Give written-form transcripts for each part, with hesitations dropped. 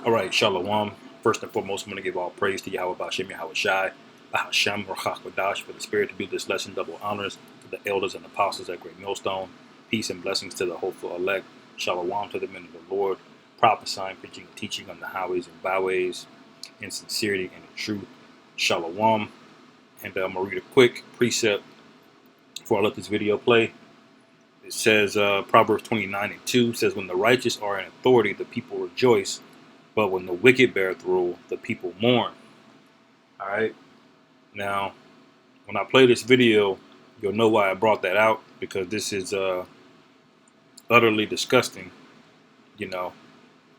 All right, Shalom. First and foremost, I'm going to give all praise to Yahweh Bashem Yahweh Shai, Hashem Rachakwadash, for the Spirit to be this lesson. Double honors to the elders and apostles at Great Millstone. Peace and blessings to the hopeful elect. Shalom to the men of the Lord, prophesying, preaching, and teaching on the highways and byways in sincerity and in truth. Shalom. And I'm going to read a quick precept before I let this video play. It says, Proverbs 29:2 says, when the righteous are in authority, the people rejoice. But when the wicked beareth rule, the people mourn. All right. Now, when I play this video, you'll know why I brought that out, because this is utterly disgusting, you know.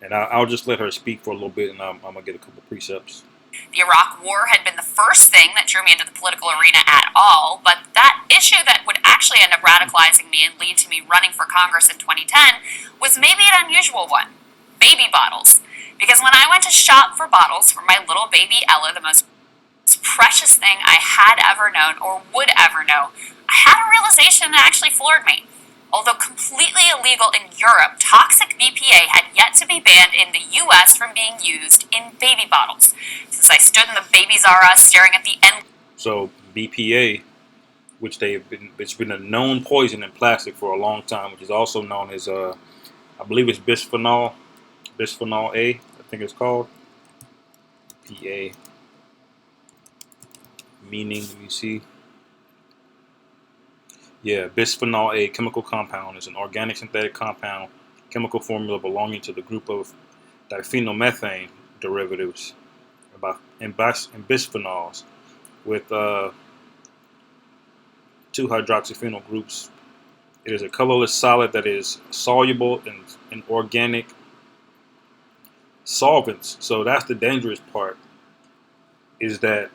And I'll just let her speak for a little bit, and I'm going to get a couple precepts. The Iraq War had been the first thing that drew me into the political arena at all, but that issue that would actually end up radicalizing me and lead to me running for Congress in 2010 was maybe an unusual one: baby bottles. Because when I went to shop for bottles for my little baby Ella, the most precious thing I had ever known or would ever know, I had a realization that actually floored me. Although completely illegal in Europe, toxic BPA had yet to be banned in the US from being used in baby bottles. Since I stood in the Baby Zara staring at the end. So BPA, it's been a known poison in plastic for a long time, which is also known as I believe it's bisphenol A, I think it's called. PA meaning, let me see. Yeah, bisphenol A chemical compound is an organic synthetic compound, chemical formula belonging to the group of diphenyl derivatives and bisphenols with 2-hydroxyphenyl groups. It is a colorless solid that is soluble in organic solvents. So that's the dangerous part, is that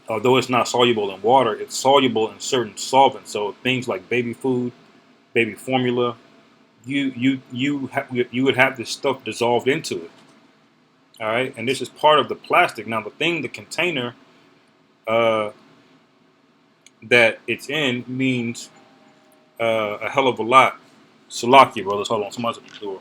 although it's not soluble in water, it's soluble in certain solvents. So things like baby food, baby formula, you would have this stuff dissolved into it. All right, and this is part of the plastic. Now the container that it's in means a hell of a lot. Salakia, brothers. Hold on, somebody's at the door.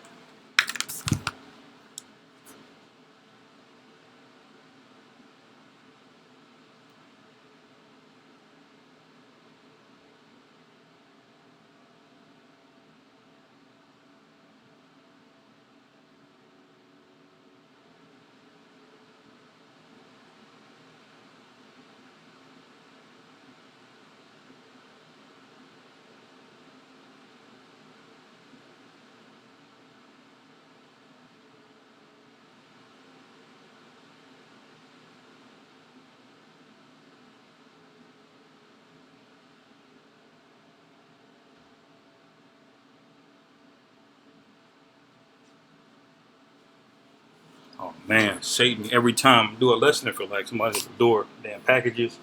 Oh man, Satan! Every time I do a lesson, I feel like somebody's at the door. Damn packages,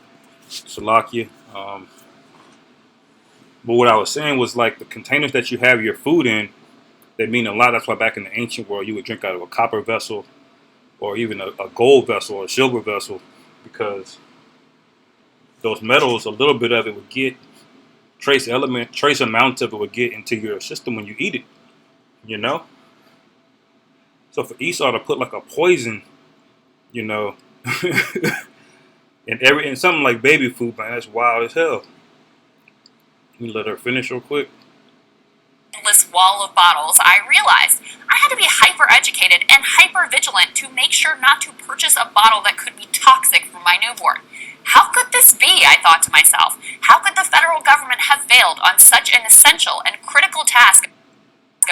Salakia. But what I was saying was, like, the containers that you have your food in, they mean a lot. That's why back in the ancient world, you would drink out of a copper vessel, or even a gold vessel or a silver vessel, because those metals, a little bit of it would get trace amounts of it would get into your system when you eat it. You know. So for Esau to put like a poison, you know, in something like baby food, man, that's wild as hell. Let me let her finish real quick. This wall of bottles, I realized I had to be hyper educated and hyper vigilant to make sure not to purchase a bottle that could be toxic for my newborn. How could this be? I thought to myself. How could the federal government have failed on such an essential and critical task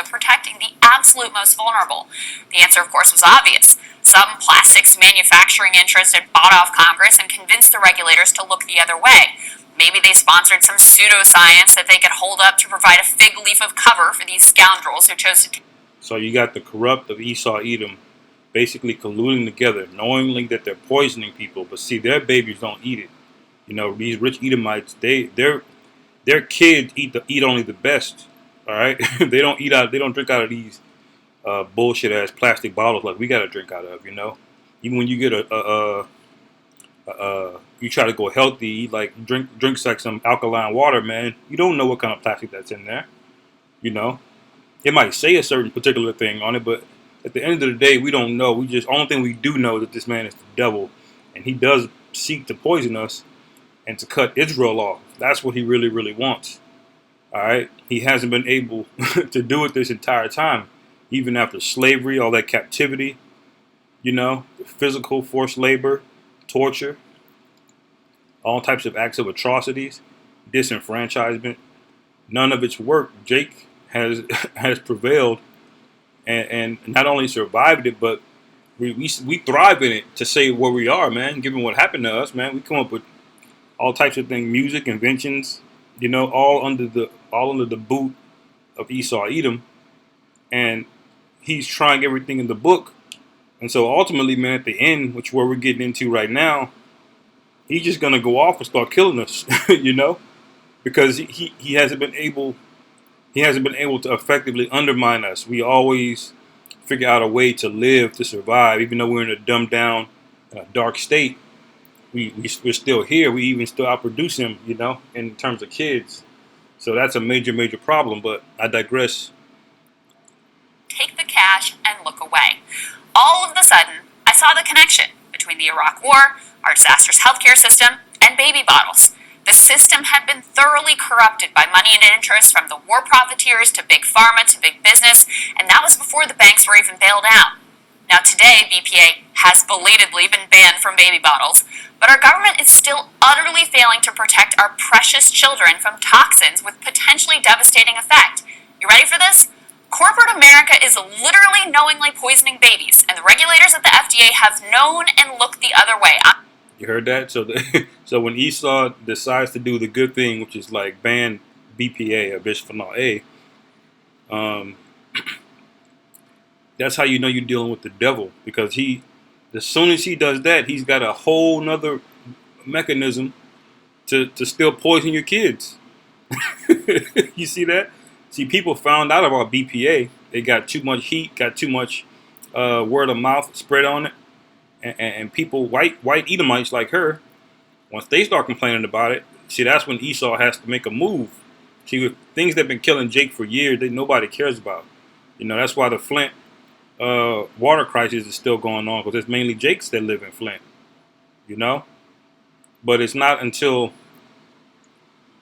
of protecting the absolute most vulnerable? The answer, of course, was obvious. Some plastics manufacturing interest had bought off Congress and convinced the regulators to look the other way. Maybe they sponsored some pseudoscience that they could hold up to provide a fig leaf of cover for these scoundrels who chose to. So you got the corrupt of Esau Edom basically colluding together, knowingly that they're poisoning people. But see, their babies don't eat it. You know, these rich Edomites, their kids eat only the best. All right, they don't drink out of these bullshit ass plastic bottles like we gotta drink out of. You know, even when you get you try to go healthy, like drinks like some alkaline water, man. You don't know what kind of plastic that's in there. You know, it might say a certain particular thing on it, but At the end of the day, we don't know. We just only thing we do know is that this man is the devil, and he does seek to poison us and to cut Israel off. That's what he really, really wants. All right, he hasn't been able to do it this entire time, even after slavery, all that captivity, physical forced labor, torture, all types of acts of atrocities, disenfranchisement. None of it's worked. Jake has has prevailed, and not only survived it, but we thrive in it to say where we are, man. Given what happened to us, man, we come up with all types of things, music, inventions, all under the boot of Esau Edom, and he's trying everything in the book. And so ultimately, man, at the end, which where we're getting into right now, he's just gonna go off and start killing us, because he hasn't been able to effectively undermine us. We always figure out a way to live, to survive, even though we're in a dumbed down, dark state. We're still here. We even still outproduce him, in terms of kids. So that's a major, major problem. But I digress. Take the cash and look away. All of a sudden, I saw the connection between the Iraq War, our disastrous healthcare system, and baby bottles. The system had been thoroughly corrupted by money and interest, from the war profiteers to big pharma to big business, and that was before the banks were even bailed out. Now today, BPA has belatedly been banned from baby bottles, but our government is still utterly failing to protect our precious children from toxins with potentially devastating effect. You ready for this? Corporate America is literally knowingly poisoning babies, and the regulators at the FDA have known and looked the other way. You heard that? So when Esau decides to do the good thing, which is like ban BPA or bisphenol A, that's how you know you're dealing with the devil, because as soon as he does that, he's got a whole nother mechanism to still poison your kids. You see that? See, people found out about BPA. They got too much heat, got too much word of mouth spread on it. And people, white Edomites like her, once they start complaining about it, see, that's when Esau has to make a move. See, with things that have been killing Jake for years that nobody cares about. That's why the Flint water crisis is still going on, because it's mainly Jakes that live in Flint. But it's not until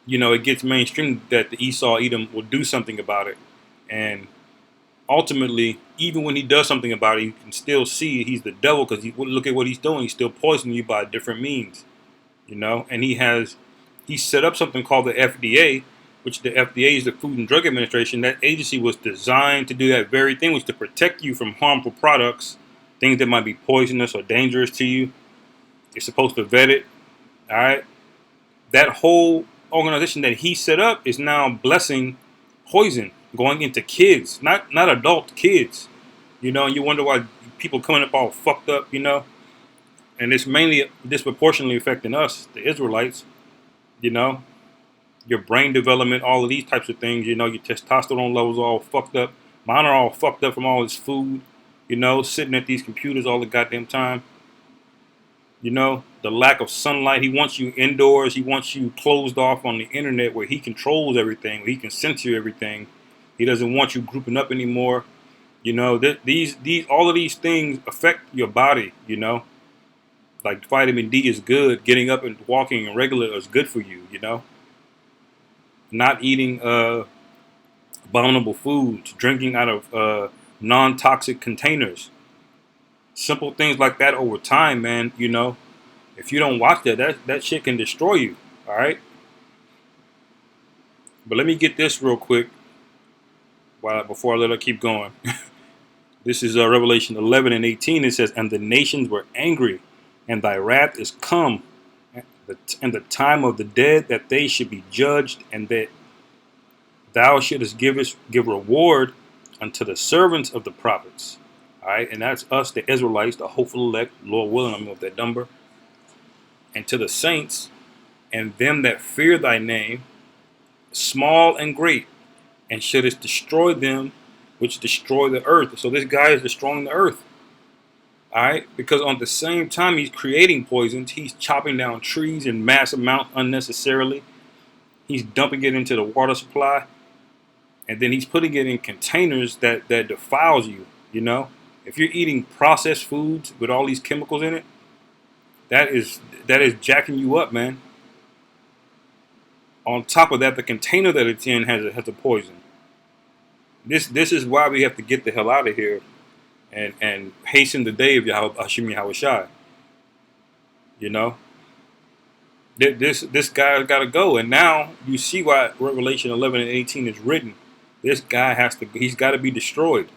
it gets mainstream that the Esau Edom will do something about it. And ultimately, even when he does something about it, you can still see he's the devil, because look at what he's doing. He's still poisoning you by different means, And he set up something called the FDA, which the FDA is the Food and Drug Administration. That agency was designed to do that very thing, which is to protect you from harmful products, things that might be poisonous or dangerous to you. You're supposed to vet it, all right? That whole organization that he set up is now blessing poison going into kids, not adult kids, and you wonder why people coming up all fucked up, and it's mainly disproportionately affecting us, the Israelites, your brain development, all of these types of things, your testosterone levels are all fucked up. Mine are all fucked up from all this food, sitting at these computers all the goddamn time. The lack of sunlight. He wants you indoors. He wants you closed off on the internet, where he controls everything, where he can censor everything. He doesn't want you grouping up anymore. These all of these things affect your body. Like vitamin D is good. Getting up and walking and regular is good for you. Not eating abominable foods, drinking out of non-toxic containers. Simple things like that over time, man, if you don't watch that shit can destroy you, all right? But let me get this real quick before I let her keep going. This is Revelation 11 and 18. It says, "And the nations were angry, and thy wrath is come, and the time of the dead, that they should be judged, and that thou shouldest give reward unto the servants of the prophets." All right, and that's us, the Israelites, the hopeful elect, Lord willing, I'm with that number. "And to the saints, and them that fear thy name, small and great, and shouldest destroy them which destroy the earth." So this guy is destroying the earth. All right, because on the same time he's creating poisons, he's chopping down trees in mass amounts unnecessarily. He's dumping it into the water supply, and then he's putting it in containers that defiles you, If you're eating processed foods with all these chemicals in it, that is jacking you up, man. On top of that, the container that it's in has a poison. This is why we have to get the hell out of here and hasten the day of Hashem Yahushai. You know, this guy's got to go, and now you see why Revelation 11 and 18 is written. This guy he's got to be destroyed.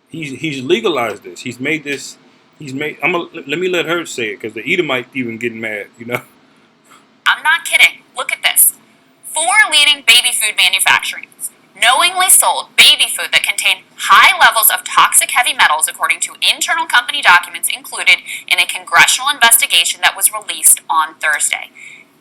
He's legalized this. He's made this. Let me let her say it, because the Edomite even getting mad. You know. I'm not kidding. Look at this. 4 leading baby food manufacturers knowingly sold baby food that contained high levels of toxic heavy metals, according to internal company documents included in a congressional investigation that was released on Thursday.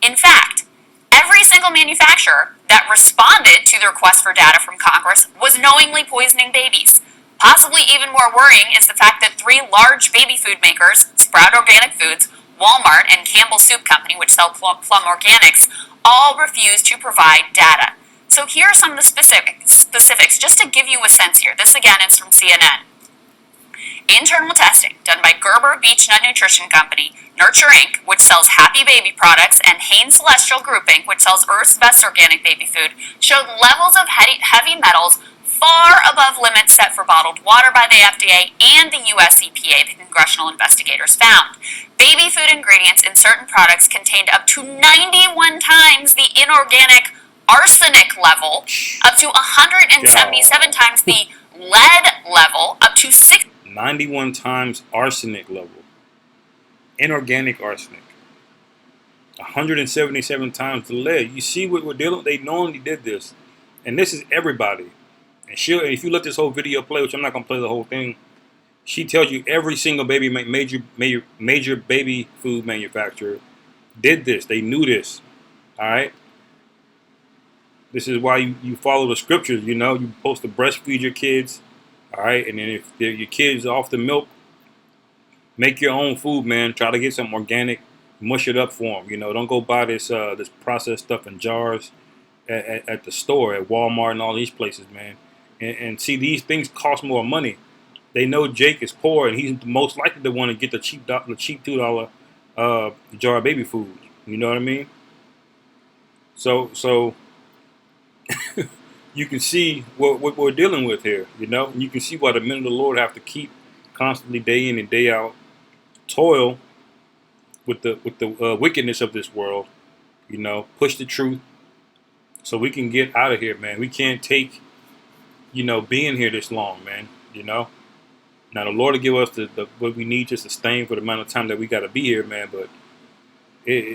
In fact, every single manufacturer that responded to the request for data from Congress was knowingly poisoning babies. Possibly even more worrying is the fact that 3 large baby food makers, Sprout Organic Foods, Walmart, and Campbell Soup Company, which sell Plum Organics, all refuse to provide data. So here are some of the specifics, just to give you a sense here. This again is from CNN. Internal testing done by Gerber Beech Nut Nutrition Company, Nurture Inc., which sells Happy Baby products, and Hain Celestial Group Inc., which sells Earth's Best Organic Baby Food, showed levels of heavy metals far above limits set for bottled water by the FDA and the US EPA, the congressional investigators found. Baby food ingredients in certain products contained up to 91 times the inorganic arsenic level, up to 177 times the lead level, up to 91 times arsenic level. Inorganic arsenic. 177 times the lead. You see what we're dealing with? They knowingly did this. And this is everybody. And if you let this whole video play, which I'm not going to play the whole thing, she tells you every single major baby food manufacturer did this. They knew this. All right? This is why you follow the scriptures, you know. You're supposed to breastfeed your kids, all right? And then if your kids are off the milk, make your own food, man. Try to get some organic, mush it up for them. You know, don't go buy this processed stuff in jars at the store, at Walmart and all these places, man. And see, these things cost more money. They know Jake is poor, and he's most likely to want to get the cheap $2 jar of baby food. You know what I mean? So you can see what we're dealing with here, you know. And you can see why the men of the Lord have to keep constantly, day in and day out, toil with the wickedness of this world, you know. Push the truth, so we can get out of here, man. We can't take, you know, being here this long, man. You know. Now the Lord will give us the what we need to sustain for the amount of time that we got to be here, man. But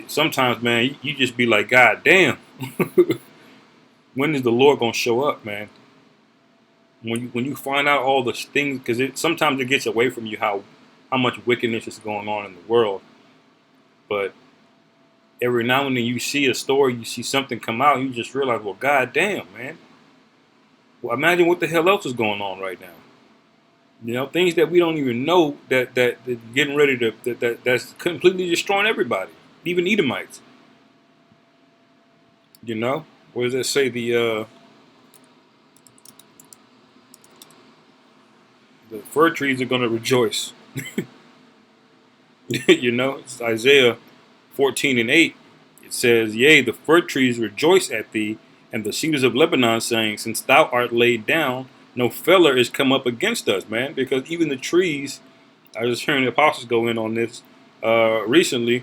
sometimes, man, you just be like, God damn. When is the Lord gonna show up, man? When you find out all the things, because sometimes it gets away from you how much wickedness is going on in the world. But every now and then you see a story, you see something come out, you just realize, well, God damn, man. Well, imagine what the hell else is going on right now. You know, things that we don't even know that getting ready to that's completely destroying everybody, even Edomites. You know. What does that say? The fir trees are going to rejoice. You know, it's Isaiah 14 and 8. It says, yea, the fir trees rejoice at thee, and the cedars of Lebanon, saying, since thou art laid down, no feller is come up against us, man. Because even the trees, I was hearing the apostles go in on this recently,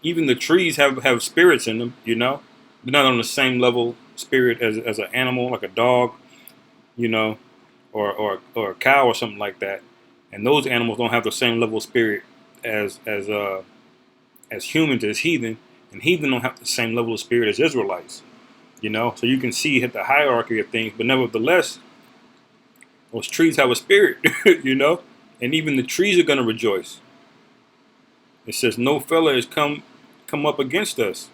even the trees have spirits in them, you know. They're not on the same level spirit as an animal, like a dog, you know, or a cow or something like that. And those animals don't have the same level of spirit as humans, as heathen. And heathen don't have the same level of spirit as Israelites, you know. So you can see the hierarchy of things, but nevertheless, those trees have a spirit, you know. And even the trees are going to rejoice. It says, no fella has come up against us.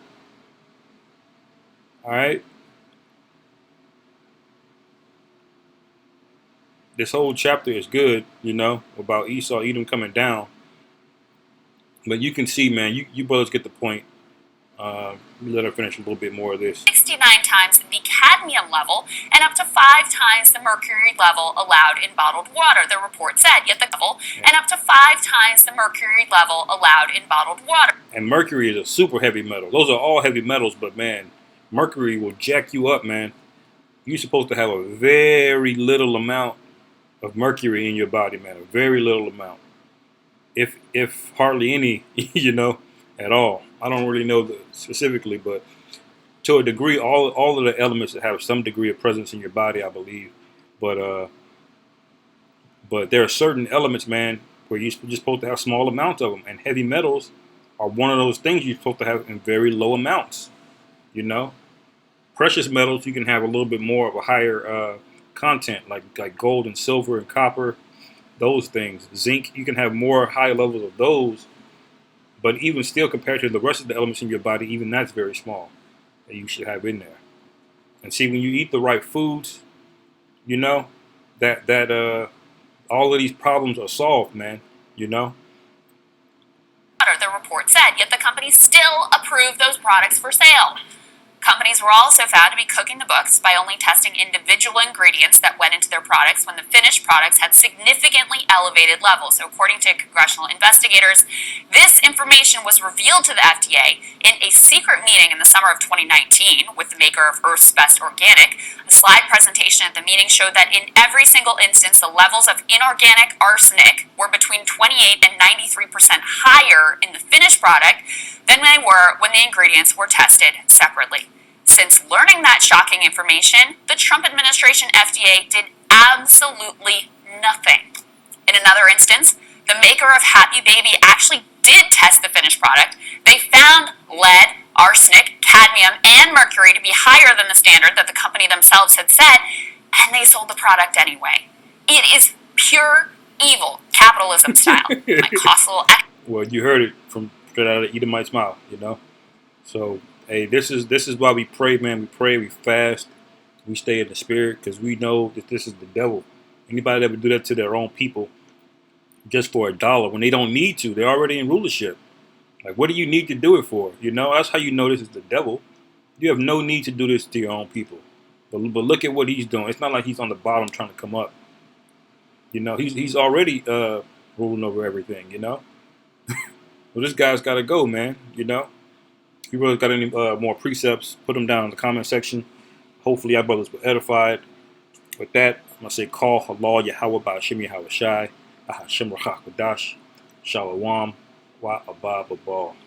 All right. This whole chapter is good, you know, about Esau, Edom coming down. But you can see, man, you brothers get the point. Let her finish a little bit more of this. 69 times the cadmium level and up to 5 times the mercury level allowed in bottled water, the report said. Yet the level and up to 5 times the mercury level allowed in bottled water. And mercury is a super heavy metal. Those are all heavy metals, but man, mercury will jack you up, man. You're supposed to have a very little amount of mercury in your body, man. A very little amount, if hardly any, you know, at all. I don't really know specifically, but to a degree, all of the elements that have some degree of presence in your body, I believe. But there are certain elements, man, where you're just supposed to have small amounts of them, and heavy metals are one of those things you're supposed to have in very low amounts. You know, precious metals you can have a little bit more of a higher content, like gold and silver and copper. Those things, zinc, you can have more high levels of those. But even still, compared to the rest of the elements in your body, even that's very small that you should have in there. And see, when you eat the right foods, you know, that all of these problems are solved, man. You know. The report said, yet the company still approved those products for sale. Companies were also found to be cooking the books by only testing individual ingredients that went into their products when the finished products had significantly elevated levels. So according to congressional investigators, this information was revealed to the FDA in a secret meeting in the summer of 2019 with the maker of Earth's Best Organic. A slide presentation at the meeting showed that in every single instance, the levels of inorganic arsenic were between 28 and 93% higher in the finished product than they were when the ingredients were tested separately. Since learning that shocking information, the Trump administration FDA did absolutely nothing. In another instance, the maker of Happy Baby actually did test the finished product. They found lead, arsenic, cadmium, and mercury to be higher than the standard that the company themselves had set, and they sold the product anyway. It is pure evil, capitalism style. My costly. Well, you heard it from straight out of Edomite's mouth, you know. So, hey, this is why we pray, man. We pray, we fast, we stay in the spirit, because we know that this is the devil. Anybody that would do that to their own people just for $1 when they don't need to, they're already in rulership. Like, what do you need to do it for? You know, that's how you know this is the devil. You have no need to do this to your own people. But look at what he's doing. It's not like he's on the bottom trying to come up. You know, he's already ruling over everything, you know. Well, this guy's got to go, man, you know. If you really got any more precepts, put them down in the comment section. Hopefully, our brothers were edified. With that, I'm going to say, call halal Yahweh Ba'ashem Yahweh Shai, Ahashem Rachak Wadash, Shalom, Wa Abba Babal.